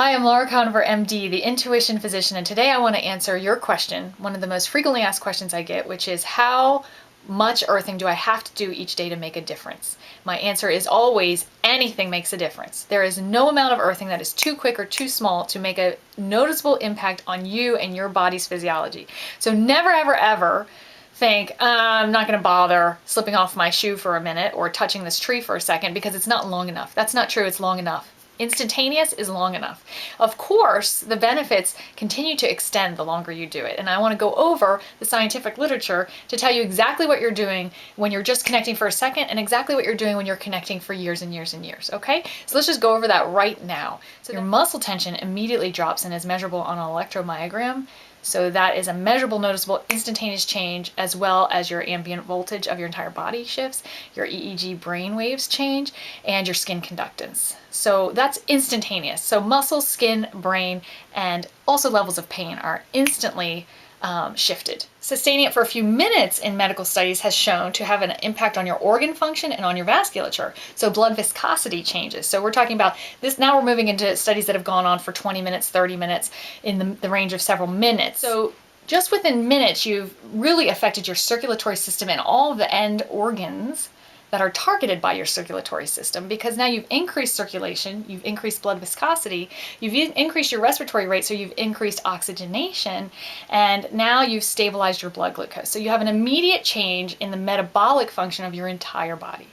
Hi, I'm Laura Koniver, MD, the intuition physician, and today I want to answer your question, one of the most frequently asked questions I get, which is how much earthing do I have to do each day to make a difference? My answer is always anything makes a difference. There is no amount of earthing that is too quick or too small to make a noticeable impact on you and your body's physiology. So never, ever, ever think, I'm not going to bother slipping off my shoe for a minute or touching this tree for a second because it's not long enough. That's not true. It's long enough. Instantaneous is long enough. Of course, the benefits continue to extend the longer you do it. And I want to go over the scientific literature to tell you exactly what you're doing when you're just connecting for a second and exactly what you're doing when you're connecting for years and years and years, okay? So let's just go over that right now. So your muscle tension immediately drops and is measurable on an electromyogram. So that is a measurable, noticeable, instantaneous change, as well as your ambient voltage of your entire body shifts, your EEG brain waves change, and your skin conductance. So that's instantaneous. So muscle, skin, brain, and also levels of pain are instantly shifted. Sustaining it for a few minutes in medical studies has shown to have an impact on your organ function and on your vasculature. So blood viscosity changes. So we're talking about this, now we're moving into studies that have gone on for 20 minutes, 30 minutes, in the range of several minutes. So just within minutes, you've really affected your circulatory system and all of the end organs that are targeted by your circulatory system, because now you've increased circulation, you've increased blood viscosity, you've increased your respiratory rate, so you've increased oxygenation, and now you've stabilized your blood glucose. So you have an immediate change in the metabolic function of your entire body.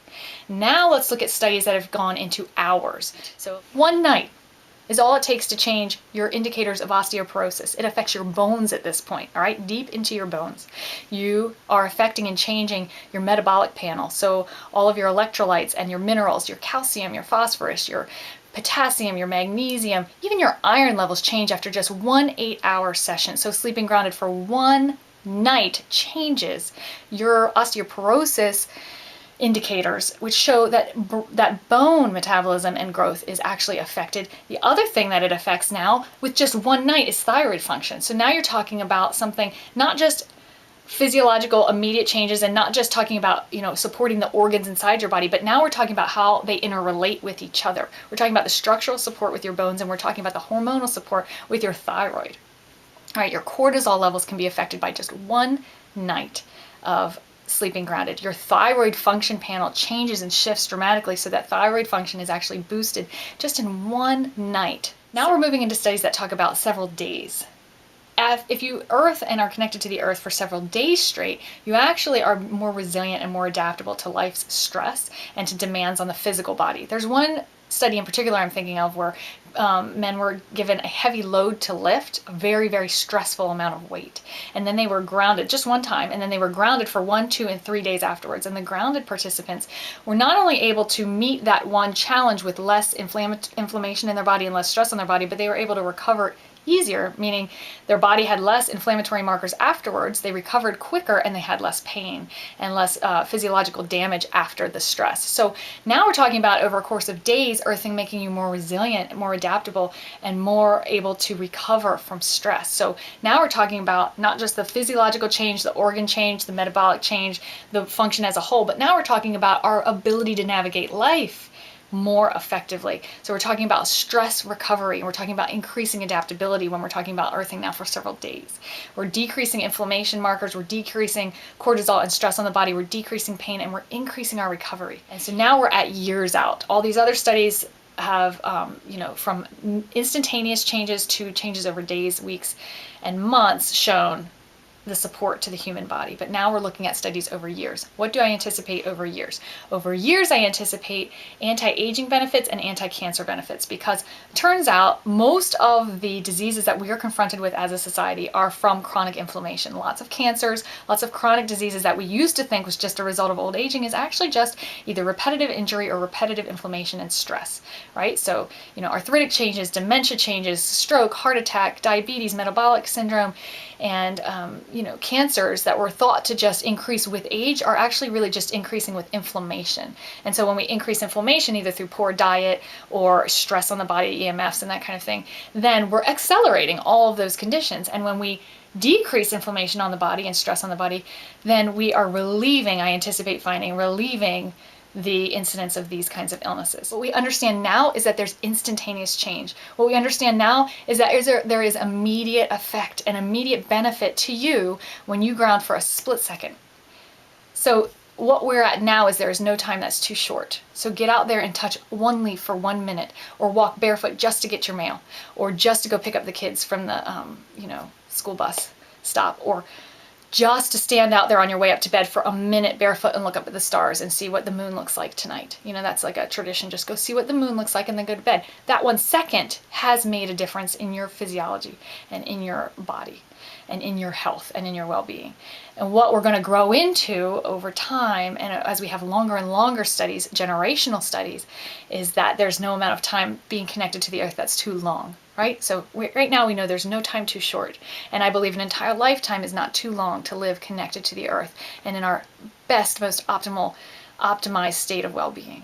Now let's look at studies that have gone into hours. So one night is all it takes to change your indicators of osteoporosis. It affects your bones at this point, all right, deep into your bones. You are affecting and changing your metabolic panel. So all of your electrolytes and your minerals, your calcium, your phosphorus, your potassium, your magnesium, even your iron levels change after just 1 8-hour session. So sleeping grounded for one night changes your osteoporosis indicators, which show that that bone metabolism and growth is actually affected. The other thing that it affects now with just one night is thyroid function. So now you're talking about something, not just physiological immediate changes and not just talking about, supporting the organs inside your body, but now we're talking about how they interrelate with each other. We're talking about the structural support with your bones, and we're talking about the hormonal support with your thyroid. All right, your cortisol levels can be affected by just one night of sleeping grounded. Your thyroid function panel changes and shifts dramatically, so that thyroid function is actually boosted just in one night. Now we're moving into studies that talk about several days. If you earth and are connected to the earth for several days straight, you actually are more resilient and more adaptable to life's stress and to demands on the physical body. There's one study in particular I'm thinking of where men were given a heavy load to lift, a very, very stressful amount of weight. And then they were grounded just one time, and then they were grounded for 1, 2, and 3 days afterwards. And the grounded participants were not only able to meet that one challenge with less inflammation in their body and less stress on their body, but they were able to recover easier, meaning their body had less inflammatory markers afterwards, they recovered quicker, and they had less pain and less physiological damage after the stress. So now we're talking about, over a course of days, earthing making you more resilient, more adaptable, and more able to recover from stress. So now we're talking about not just the physiological change, the organ change, the metabolic change, the function as a whole, but now we're talking about our ability to navigate life more effectively. So we're talking about stress recovery, and we're talking about increasing adaptability when we're talking about earthing now for several days. We're decreasing inflammation markers, we're decreasing cortisol and stress on the body, we're decreasing pain, and we're increasing our recovery. And so now we're at years out. All these other studies have, from instantaneous changes to changes over days, weeks, and months shown the support to the human body. But now we're looking at studies over years. What do I anticipate over years? Over years, I anticipate anti-aging benefits and anti-cancer benefits, because it turns out most of the diseases that we are confronted with as a society are from chronic inflammation. Lots of cancers, lots of chronic diseases that we used to think was just a result of old aging is actually just either repetitive injury or repetitive inflammation and stress, right? So, arthritic changes, dementia changes, stroke, heart attack, diabetes, metabolic syndrome, and cancers that were thought to just increase with age are actually really just increasing with inflammation. And so when we increase inflammation, either through poor diet or stress on the body, EMFs and that kind of thing, then we're accelerating all of those conditions. And when we decrease inflammation on the body and stress on the body, then we are relieving, I anticipate finding, relieving the incidence of these kinds of illnesses. What we understand now is that there's instantaneous change. What we understand now is that there is immediate effect and immediate benefit to you when you ground for a split second. So what we're at now is there is no time that's too short. So get out there and touch one leaf for 1 minute, or walk barefoot just to get your mail, or just to go pick up the kids from the school bus stop, or just to stand out there on your way up to bed for a minute barefoot and look up at the stars and see what the moon looks like tonight. That's like a tradition. Just go see what the moon looks like and then go to bed. That 1 second has made a difference in your physiology and in your body and in your health and in your well-being. And what we're going to grow into over time, and as we have longer and longer studies, generational studies, is that there's no amount of time being connected to the earth that's too long, right? So right now we know there's no time too short. And I believe an entire lifetime is not too long to live connected to the earth and in our best, most optimized state of well-being.